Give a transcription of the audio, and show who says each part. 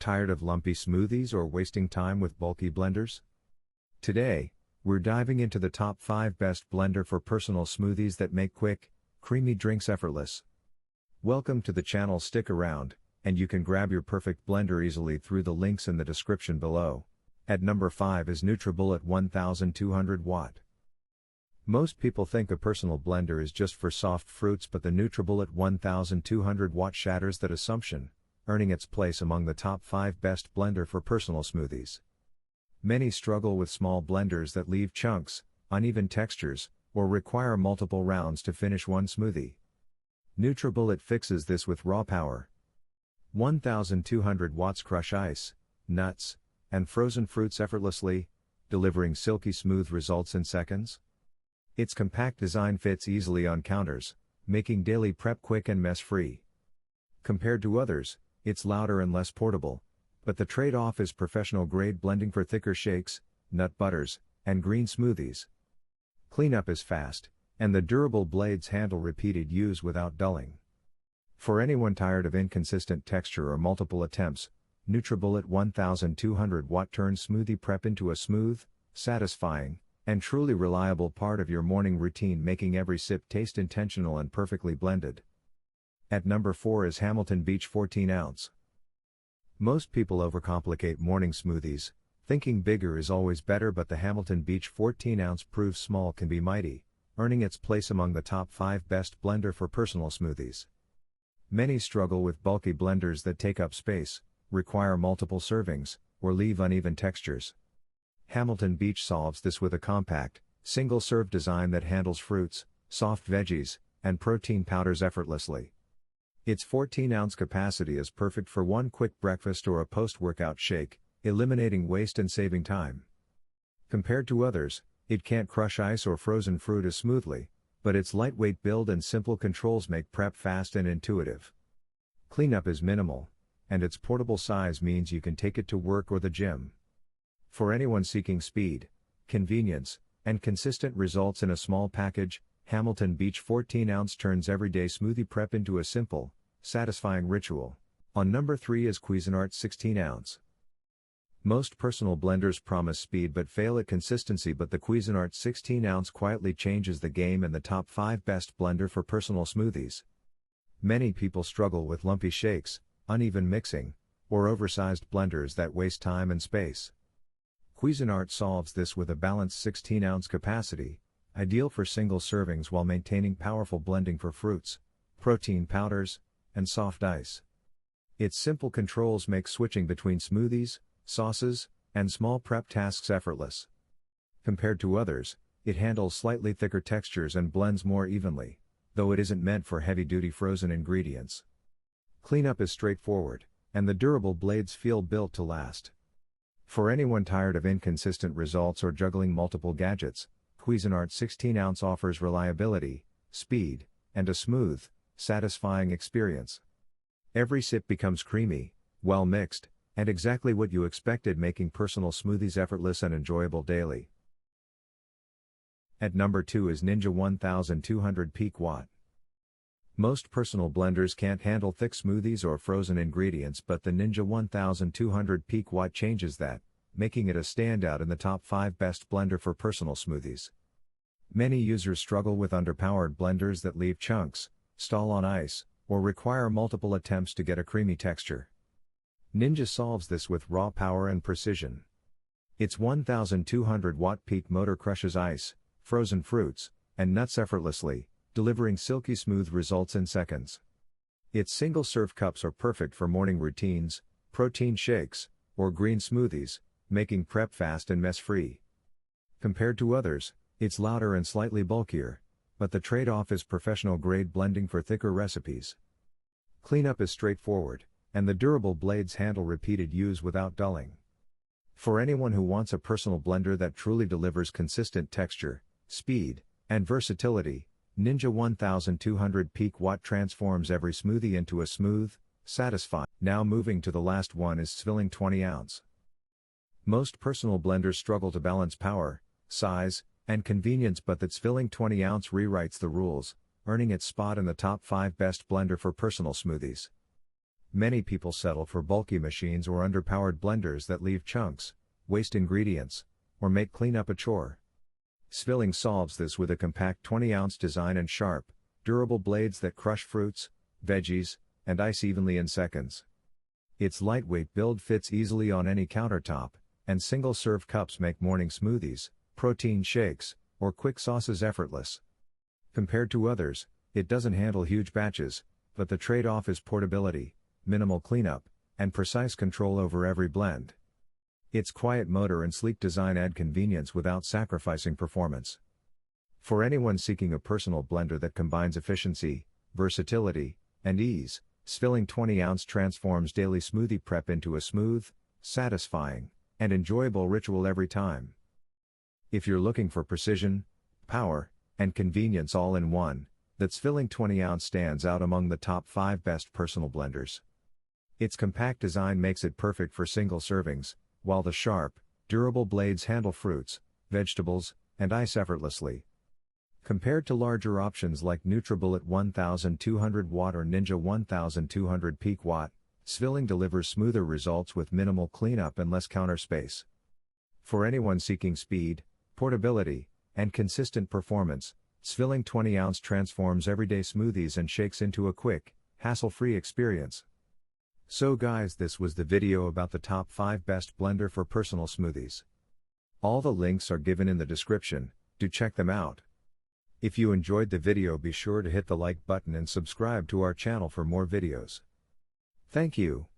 Speaker 1: Tired of lumpy smoothies or wasting time with bulky blenders? Today, we're diving into the top 5 best blender for personal smoothies that make quick, creamy drinks effortless. Welcome to the channel. Stick around, and you can grab your perfect blender easily through the links in the description below. At number 5 is Nutribullet 1200 Watt. Most people think a personal blender is just for soft fruits, but the Nutribullet 1200 Watt shatters that assumption, earning its place among the top 5 best blender for personal smoothies. Many struggle with small blenders that leave chunks, uneven textures, or require multiple rounds to finish one smoothie. Nutribullet fixes this with raw power. 1200 watts crush ice, nuts, and frozen fruits effortlessly, delivering silky smooth results in seconds. Its compact design fits easily on counters, making daily prep quick and mess-free. Compared to others, it's louder and less portable, but the trade-off is professional-grade blending for thicker shakes, nut butters, and green smoothies. Cleanup is fast, and the durable blades handle repeated use without dulling. For anyone tired of inconsistent texture or multiple attempts, Nutribullet 1200 Watt turns smoothie prep into a smooth, satisfying, and truly reliable part of your morning routine, making every sip taste intentional and perfectly blended. At number 4 is Hamilton Beach 14 ounce. Most people overcomplicate morning smoothies, thinking bigger is always better, but the Hamilton Beach 14 ounce proves small can be mighty, earning its place among the top 5 best blender for personal smoothies. Many struggle with bulky blenders that take up space, require multiple servings, or leave uneven textures. Hamilton Beach solves this with a compact, single-serve design that handles fruits, soft veggies, and protein powders effortlessly. Its 14-ounce capacity is perfect for one quick breakfast or a post-workout shake, eliminating waste and saving time. Compared to others, it can't crush ice or frozen fruit as smoothly, but its lightweight build and simple controls make prep fast and intuitive. Cleanup is minimal, and its portable size means you can take it to work or the gym. For anyone seeking speed, convenience, and consistent results in a small package, Hamilton Beach 14 ounce turns everyday smoothie prep into a simple, satisfying ritual. On number 3 is Cuisinart 16 ounce. Most personal blenders promise speed but fail at consistency, but the Cuisinart 16 ounce quietly changes the game and the top 5 best blender for personal smoothies. Many people struggle with lumpy shakes, uneven mixing, or oversized blenders that waste time and space. Cuisinart solves this with a balanced 16 ounce capacity, ideal for single servings while maintaining powerful blending for fruits, protein powders, and soft ice. Its simple controls make switching between smoothies, sauces, and small prep tasks effortless. Compared to others, it handles slightly thicker textures and blends more evenly, though it isn't meant for heavy-duty frozen ingredients. Cleanup is straightforward, and the durable blades feel built to last. For anyone tired of inconsistent results or juggling multiple gadgets, Cuisinart 16 ounce offers reliability, speed, and a smooth, satisfying experience. Every sip becomes creamy, well mixed, and exactly what you expected, making personal smoothies effortless and enjoyable daily. At number 2 is Ninja 1200 Peak Watt. Most personal blenders can't handle thick smoothies or frozen ingredients, but the Ninja 1200 Peak Watt changes that, making it a standout in the top 5 best blender for personal smoothies. Many users struggle with underpowered blenders that leave chunks, stall on ice, or require multiple attempts to get a creamy texture. Ninja solves this with raw power and precision. Its 1200 watt peak motor crushes ice, frozen fruits, and nuts effortlessly, delivering silky smooth results in seconds. Its single-serve cups are perfect for morning routines, protein shakes, or green smoothies, making prep fast and mess-free. Compared to others, it's louder and slightly bulkier, but the trade-off is professional-grade blending for thicker recipes. Cleanup is straightforward, and the durable blades handle repeated use without dulling. For anyone who wants a personal blender that truly delivers consistent texture, speed, and versatility, Ninja 1200 Peak Watt transforms every smoothie into a smooth, satisfying. Now moving to the last one is Zwilling 20 ounce. Most personal blenders struggle to balance power, size, and convenience, but the Zwilling 20 ounce rewrites the rules, earning its spot in the top 5 best blender for personal smoothies. Many people settle for bulky machines or underpowered blenders that leave chunks, waste ingredients, or make cleanup a chore. Zwilling solves this with a compact 20-ounce design and sharp, durable blades that crush fruits, veggies, and ice evenly in seconds. Its lightweight build fits easily on any countertop, and single-serve cups make morning smoothies, protein shakes, or quick sauces effortless. Compared to others, it doesn't handle huge batches, but the trade-off is portability, minimal cleanup, and precise control over every blend. Its quiet motor and sleek design add convenience without sacrificing performance. For anyone seeking a personal blender that combines efficiency, versatility, and ease, Zwilling 20-ounce transforms daily smoothie prep into a smooth, satisfying, and enjoyable ritual every time. If you're looking for precision, power, and convenience all in one, the Zwilling 20-ounce stands out among the top 5 best personal blenders. Its compact design makes it perfect for single servings, while the sharp, durable blades handle fruits, vegetables, and ice effortlessly. Compared to larger options like Nutribullet 1200 watt or Ninja 1200 peak watt, Zwilling delivers smoother results with minimal cleanup and less counter space. For anyone seeking speed, portability, and consistent performance, Zwilling 20-ounce transforms everyday smoothies and shakes into a quick, hassle-free experience. So guys, this was the video about the top 5 best blender for personal smoothies. All the links are given in the description, do check them out. If you enjoyed the video, be sure to hit the like button and subscribe to our channel for more videos. Thank you.